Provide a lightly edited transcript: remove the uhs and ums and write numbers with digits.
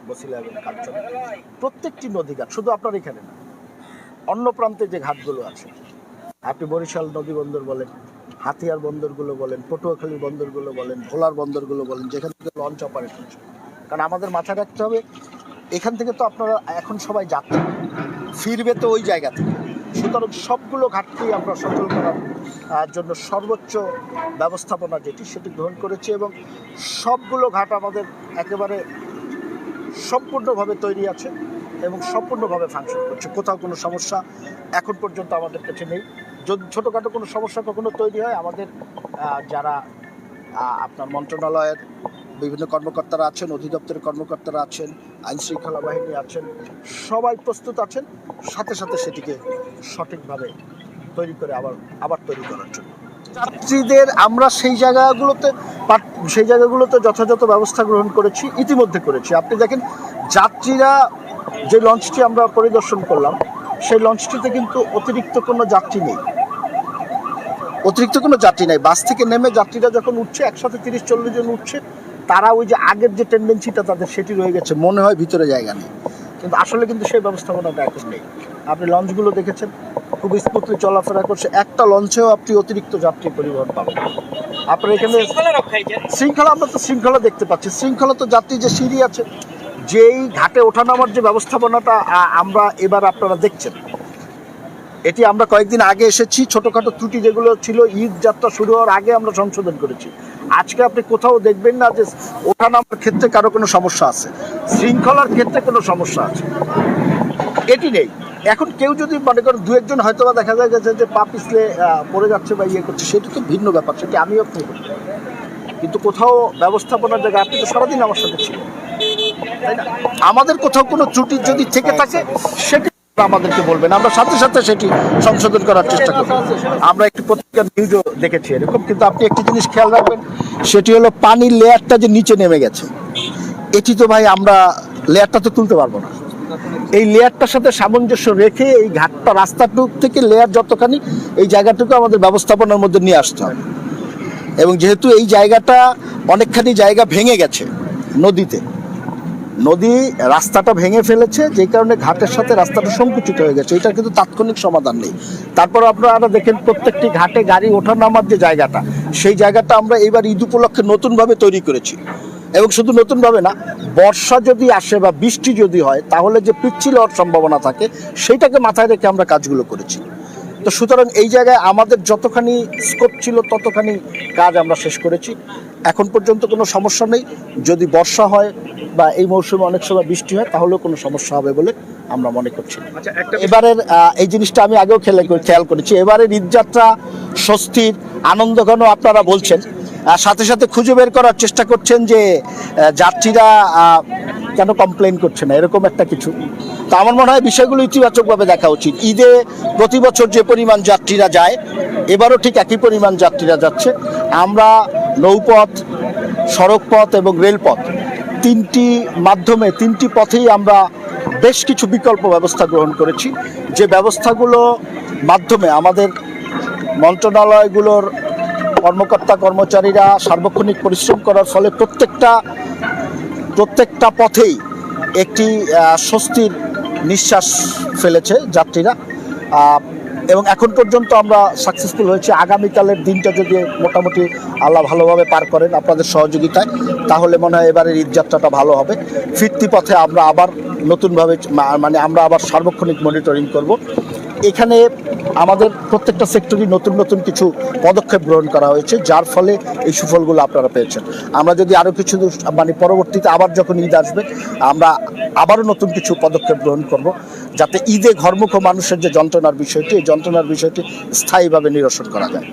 বছিলা এবং কাঞ্চন, প্রত্যেকটি নদীঘাট শুধু আপনার এখানে না, অন্য প্রান্তে যে ঘাটগুলো আছে, আপনি বরিশাল নদী বন্দর বলেন, হাতিয়ার বন্দরগুলো বলেন, পটুয়াখালীর বন্দরগুলো বলেন, ভোলার বন্দরগুলো বলেন, যেখান থেকে লঞ্চ অপারেট হচ্ছে। কারণ আমাদের মাথায় রাখতে হবে, এখান থেকে তো আপনারা এখন সবাই যাত্রী, ফিরবে তো ওই জায়গা থেকে। সুতরাং সবগুলো ঘাটকেই আমরা সচল করার জন্য সর্বোচ্চ ব্যবস্থাপনা যেটি সেটি গ্রহণ করেছি, এবং সবগুলো ঘাট আমাদের একেবারে সম্পূর্ণভাবে তৈরি আছে এবং সম্পূর্ণভাবে ফাংশন করছে। কোথাও কোনো সমস্যা এখন পর্যন্ত আমাদের কাছে নেই। যদি ছোটোখাটো কোনো সমস্যা কখনো তৈরি হয়, আমাদের যারা আপনার মন্ত্রণালয়ের বিভিন্ন কর্মকর্তারা আছেন, অধিদপ্তরের কর্মকর্তারা আছেন, আইন শৃঙ্খলা বাহিনী আছেন, সবাই প্রস্তুত আছেন সাথে সাথে সেটিকে সঠিকভাবে তৈরি করে আবার তৈরি করার জন্য। যাত্রীদের আমরা সেই জায়গাগুলোতে যথাযথ ব্যবস্থা গ্রহণ করেছি, ইতিমধ্যে করেছি। আপনি দেখেন, যাত্রীরা যে লঞ্চটি আমরা পরিদর্শন করলাম, সেই লঞ্চটিতে কিন্তু অতিরিক্ত কোনো যাত্রী নেই। বাস থেকে নেমে যাত্রীরা যখন উঠছে, একসাথে 30-40 জন উঠছে, তারা ওই যে আগের যে টেন্ডেন্সিটা তাদের সেটি রয়ে গেছে, মনে হয় ভিতরে জায়গা নেই, কিন্তু আসলে কিন্তু সেই ব্যবস্থাপনাটা এখন নেই। আপনি লঞ্চগুলো দেখেছেন, খুব স্মুথলি চলাফেরা করছে, একটা লঞ্চেও আপনি অতিরিক্ত যাত্রী পরিবহন পাবেন। আপনার এখানে শৃঙ্খলা, আমরা তো শৃঙ্খলা দেখতে পাচ্ছি। শৃঙ্খলা তো যাত্রী যে সিঁড়ি আছে, যেই ঘাটে ওঠানামার যে ব্যবস্থাপনাটা আমরা এবার আপনারা দেখছেন, এটি আমরা কয়েকদিন আগে এসেছি, ছোটোখাটো ত্রুটি যেগুলো ছিল ঈদ যাত্রা শুরু হওয়ার আগে আমরা সংশোধন করেছি। আজকে আপনি কোথাও দেখবেন না যে ওঠানামার ক্ষেত্রে কারো কোনো সমস্যা আছে, শৃঙ্খলার ক্ষেত্রে কোনো সমস্যা আছে, এটি নেই। এখন কেউ যদি মনে করেন 2-1 জন হয়তো বা দেখা যায় গেছে যে পা পিছলে পড়ে যাচ্ছে বা ইয়ে করছে, সেটি তো ভিন্ন ব্যাপার, সেটি আমিও আপনি করতে পারি। কিন্তু কোথাও ব্যবস্থাপনার জায়গায় আপনি তো সারাদিন আমার সাথে ছিলেন, তাই না? আমাদের কোথাও কোনো ত্রুটি যদি থেকে থাকে সেটি আমাদেরকে বলবেন, আমরা সাথে সাথে সেটি সংশোধন করার চেষ্টা করব। আমরা একটি পত্রিকার নিউজও দেখেছি এরকম, কিন্তু আপনি একটি জিনিস খেয়াল রাখবেন, সেটি হলো পানির লেয়ারটা যে নিচে নেমে গেছে, এটি তো ভাই আমরা লেয়ারটা তো তুলতে পারবো না। এই লেয়ারটার সাথে সামঞ্জস্য রেখে এই ঘাটটা রাস্তাটুক থেকে লেয়ার যতখানি, এই জায়গাটুকু আমাদের ব্যবস্থাপনার মধ্যে নিয়ে আসতে হবে। এবং যেহেতু এই জায়গাটা অনেকখানি জায়গা ভেঙে গেছে, নদী রাস্তাটা ভেঙে ফেলেছে, যে কারণে ঘাটের সাথে রাস্তাটা সংকুচিত হয়ে গেছে। এটা কিন্তু তাৎক্ষণিক সমাধান নেই। তারপর আপনারা দেখেন, প্রত্যেকটি ঘাটে গাড়ি ওঠা নামার যে জায়গাটা, সেই জায়গাটা আমরা এইবার ঈদ উপলক্ষে নতুনভাবে তৈরি করেছি। এবং শুধু নতুনভাবে না, বর্ষা যদি আসে বা বৃষ্টি যদি হয়, তাহলে যে পিচ্ছিল হওয়ার সম্ভাবনা থাকে, সেইটাকে মাথায় রেখে আমরা কাজগুলো করেছি। তো সুতরাং এই জায়গায় আমাদের যতখানি স্কোপ ছিল ততখানি কাজ আমরা শেষ করেছি। এখন পর্যন্ত কোনো সমস্যা নেই। যদি বর্ষা হয় বা এই মৌসুমে অনেক সময় বৃষ্টি হয়, তাহলেও কোনো সমস্যা হবে বলে আমরা মনে করছি। এবারের এই জিনিসটা আমি আগেও খেয়াল করেছি, এবারের ঈদযাত্রা স্বস্তির, আনন্দঘন আপনারা বলছেন, সাথে সাথে খুঁজে বের করার চেষ্টা করছেন যে যাত্রীরা কেন কমপ্লেন করছে না, এরকম একটা কিছু। তো আমার মনে হয় বিষয়গুলো ইতিবাচকভাবে দেখা উচিত। ঈদে প্রতি বছর যে পরিমাণ যাত্রীরা যায়, এবারও ঠিক একই পরিমাণ যাত্রীরা যাচ্ছে। আমরা নৌপথ, সড়কপথ এবং রেলপথ, তিনটি পথেই আমরা বেশ কিছু বিকল্প ব্যবস্থা গ্রহণ করেছি, যে ব্যবস্থাগুলো মাধ্যমে আমাদের মন্ত্রণালয়গুলোর কর্মকর্তা কর্মচারীরা সার্বক্ষণিক পরিশ্রম করার ফলে প্রত্যেকটা পথেই একটি স্বস্তির নিঃশ্বাস ফেলেছে যাত্রীরা, এবং এখন পর্যন্ত আমরা সাকসেসফুল হয়েছি। আগামীকালের দিনটা যদি মোটামুটি আল্লাহ ভালোভাবে পার করেন আপনাদের সহযোগিতায়, তাহলে মনে হয় এবারের ঈদযাত্রাটা ভালো হবে। ফিরতি পথে আমরা আবার নতুনভাবে আমরা আবার সার্বক্ষণিক মনিটরিং করব। এখানে আমাদের প্রত্যেকটা সেক্টরই নতুন কিছু পদক্ষেপ গ্রহণ করা হয়েছে, যার ফলে এই সুফলগুলো আপনারা পেয়েছেন। আমরা যদি আরও কিছু পরবর্তীতে আবার যখন ঈদ আসবে, আমরা আবারও নতুন কিছু পদক্ষেপ গ্রহণ করব, যাতে ঈদে ঘরমুখ মানুষের যে যন্ত্রণার বিষয়টি, এই যন্ত্রণার বিষয়টি স্থায়ীভাবে নিরসন করা যায়।